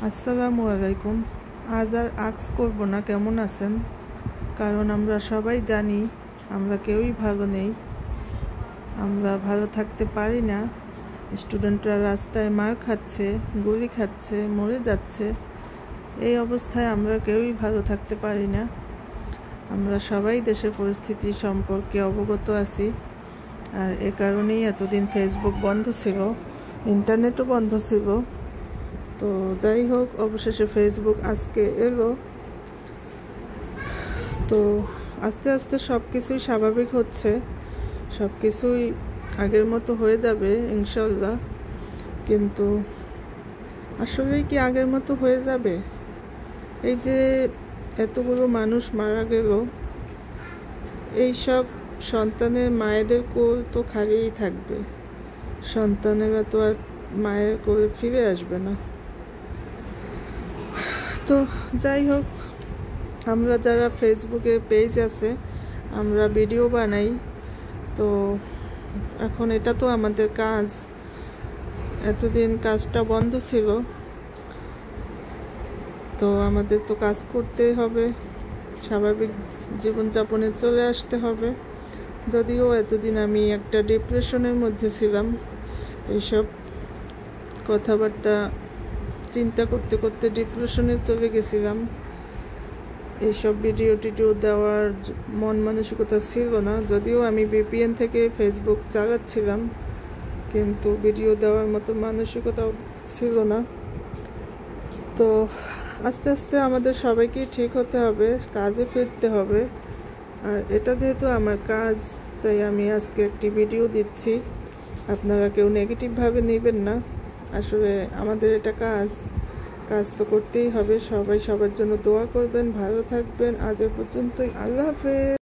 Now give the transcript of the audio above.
আসসালামু আলাইকুম। আজ আর আক্স করব না কেমন আছেন, কারণ আমরা সবাই জানি আমরা কেউই ভালো নেই, আমরা ভালো থাকতে পারি না। স্টুডেন্টরা রাস্তায় মার খাচ্ছে, গুলি খাচ্ছে, মরে যাচ্ছে। এই অবস্থায় আমরা কেউই ভালো থাকতে পারি না। আমরা সবাই দেশের পরিস্থিতি সম্পর্কে অবগত আছি, আর এ কারণেই এতদিন ফেসবুক বন্ধ ছিল, ইন্টারনেটও বন্ধ ছিল। তো যাই হোক, অবশেষে ফেসবুক আজকে এলো। তো আস্তে আস্তে সব কিছুই স্বাভাবিক হচ্ছে, সব কিছুই আগের মতো হয়ে যাবে ইনশাল্লাহ। কিন্তু আসলেই কি আগের মতো হয়ে যাবে? এই যে এতগুলো মানুষ মারা গেল, এইসব সন্তানের মায়েদের কোল তো খালিই থাকবে, সন্তানেরা তো আর মায়ের কোলে ফিরে আসবে না। তো যাই হোক, আমরা যারা ফেসবুকে পেজ আছে, আমরা ভিডিও বানাই, তো এখন এটা তো আমাদের কাজ। এতদিন কাজটা বন্ধ ছিল, তো আমাদের তো কাজ করতেই হবে, স্বাভাবিক জীবনযাপনে চলে আসতে হবে। যদিও এতদিন আমি একটা ডিপ্রেশনের মধ্যে ছিলাম, এইসব কথাবার্তা চিন্তা করতে করতে ডিপ্রেশনে চলে গেছিলাম। এইসব ভিডিও টিডিও দেওয়ার মন মানসিকতা ছিল না। যদিও আমি VPN থেকে ফেসবুক চালাচ্ছিলাম, কিন্তু ভিডিও দেওয়ার মতো মানসিকতাও ছিল না। তো আস্তে আস্তে আমাদের সবাইকেই ঠিক হতে হবে, কাজে ফিরতে হবে। আর এটা যেহেতু আমার কাজ, তাই আমি আজকে একটি ভিডিও দিচ্ছি। আপনারা কেউ নেগেটিভভাবে নেবেন না, আসলে আমাদের এটা কাজ তো করতেই হবে। সবাই সবার জন্য দোয়া করবেন, ভালো থাকবেন। আজ এ পর্যন্তই, আল্লাহ হাফেজ।